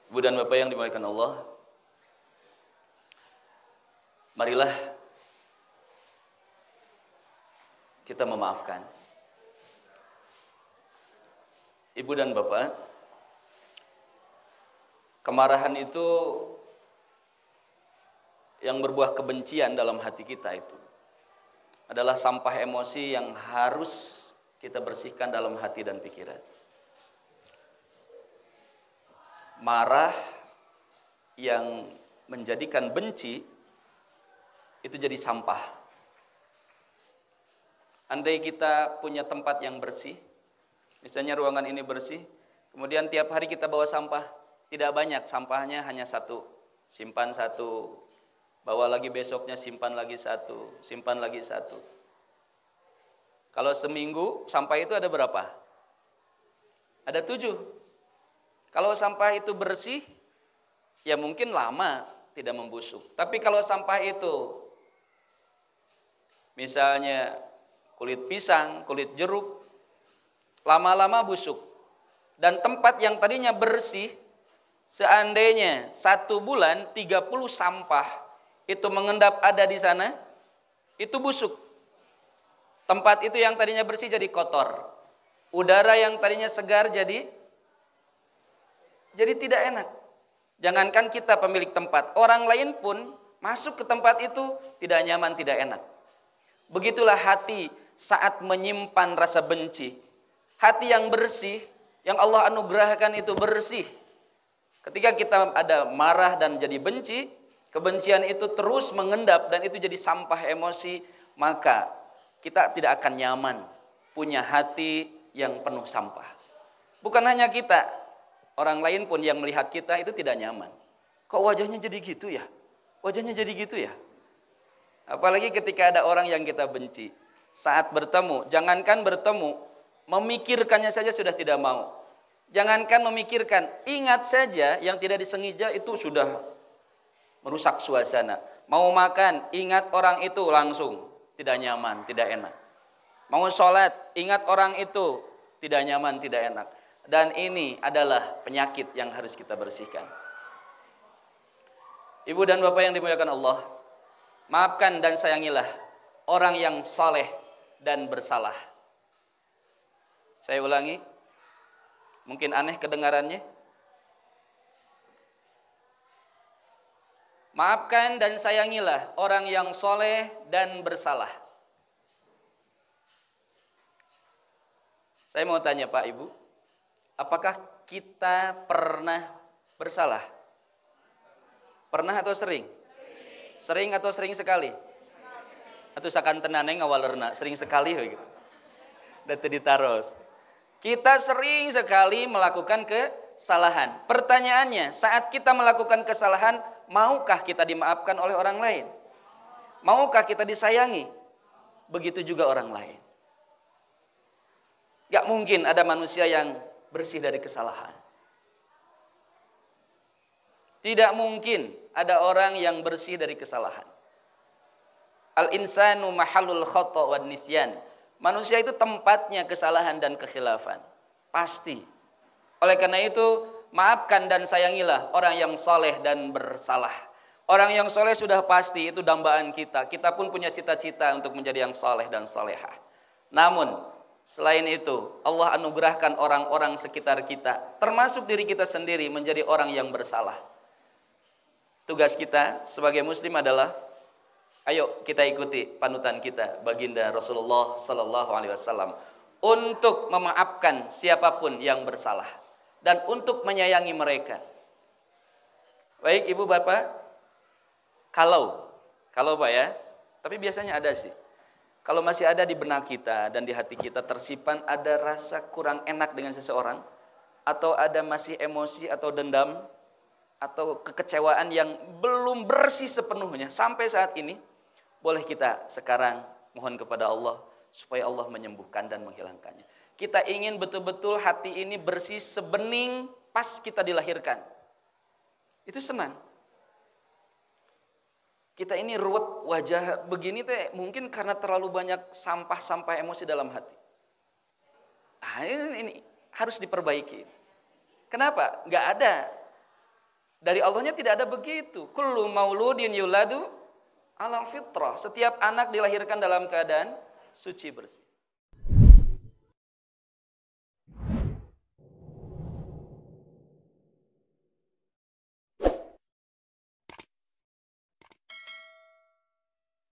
Ibu dan Bapak yang dimuliakan Allah, marilah kita memaafkan. Ibu dan Bapak, kemarahan itu yang berbuah kebencian dalam hati kita itu adalah sampah emosi yang harus kita bersihkan dalam hati dan pikiran. Marah yang menjadikan benci itu jadi sampah. Andai kita punya tempat yang bersih, misalnya ruangan ini bersih, kemudian tiap hari kita bawa sampah, tidak banyak, sampahnya hanya satu, simpan satu, bawa lagi besoknya, simpan lagi satu, simpan lagi satu. Kalau seminggu sampah itu ada berapa? Ada 7. Kalau sampah itu bersih, ya mungkin lama tidak membusuk. Tapi kalau sampah itu misalnya kulit pisang, kulit jeruk, lama-lama busuk. Dan tempat yang tadinya bersih, seandainya 1 bulan 30 sampah itu mengendap ada di sana, itu busuk. Tempat itu yang tadinya bersih jadi kotor. Udara yang tadinya segar jadi tidak enak. Jangankan kita pemilik tempat, orang lain pun masuk ke tempat itu tidak nyaman, tidak enak. Begitulah hati saat menyimpan rasa benci. Hati yang bersih, yang Allah anugerahkan itu bersih. Ketika kita ada marah dan jadi benci, kebencian itu terus mengendap dan itu jadi sampah emosi, maka kita tidak akan nyaman punya hati yang penuh sampah. Bukan hanya kita, orang lain pun yang melihat kita itu tidak nyaman. Kok wajahnya jadi gitu ya? Wajahnya jadi gitu ya? Apalagi ketika ada orang yang kita benci. Saat bertemu, jangankan bertemu, memikirkannya saja sudah tidak mau. Jangankan memikirkan, ingat saja yang tidak disengaja itu sudah merusak suasana. Mau makan, ingat orang itu langsung tidak nyaman, tidak enak. Mau sholat, ingat orang itu tidak nyaman, tidak enak. Dan ini adalah penyakit yang harus kita bersihkan. Ibu dan Bapak yang dimuliakan Allah, maafkan dan sayangilah orang yang saleh dan bersalah. Saya ulangi, mungkin aneh kedengarannya. Maafkan dan sayangilah orang yang saleh dan bersalah. Saya mau tanya Pak Ibu, apakah kita pernah bersalah? Pernah atau sering? Sering atau sering sekali? Atau sakan tenane ngawalerna, sering sekali begitu. Datu ditaros. Kita sering sekali melakukan kesalahan. Pertanyaannya, saat kita melakukan kesalahan, maukah kita dimaafkan oleh orang lain? Maukah kita disayangi? Begitu juga orang lain. Gak mungkin ada manusia yang bersih dari kesalahan. Tidak mungkin ada orang yang bersih dari kesalahan. Al-insanu mahallul khata' wan nisyan. Manusia itu tempatnya kesalahan dan kekhilafan. Pasti. Oleh karena itu, maafkan dan sayangilah orang yang soleh dan bersalah. Orang yang soleh sudah pasti itu dambaan kita. Kita pun punya cita-cita untuk menjadi yang soleh dan solehah. Namun, selain itu, Allah anugerahkan orang-orang sekitar kita, termasuk diri kita sendiri, menjadi orang yang bersalah. Tugas kita sebagai muslim adalah, ayo kita ikuti panutan kita, baginda Rasulullah Sallallahu Alaihi Wasallam, untuk memaafkan siapapun yang bersalah dan untuk menyayangi mereka. Baik ibu bapak, kalau Pak ya, tapi biasanya ada sih. Kalau masih ada di benak kita dan di hati kita tersimpan ada rasa kurang enak dengan seseorang, atau ada masih emosi atau dendam, atau kekecewaan yang belum bersih sepenuhnya sampai saat ini, boleh kita sekarang mohon kepada Allah supaya Allah menyembuhkan dan menghilangkannya. Kita ingin betul-betul hati ini bersih sebening pas kita dilahirkan. Itu senang. Kita ini ruwet wajah begini teh mungkin karena terlalu banyak sampah-sampah emosi dalam hati. Ini harus diperbaiki. Kenapa? Nggak ada Dari Allahnya tidak ada begitu. Kullu mauludin yuladu ala fitrah. Setiap anak dilahirkan dalam keadaan suci bersih.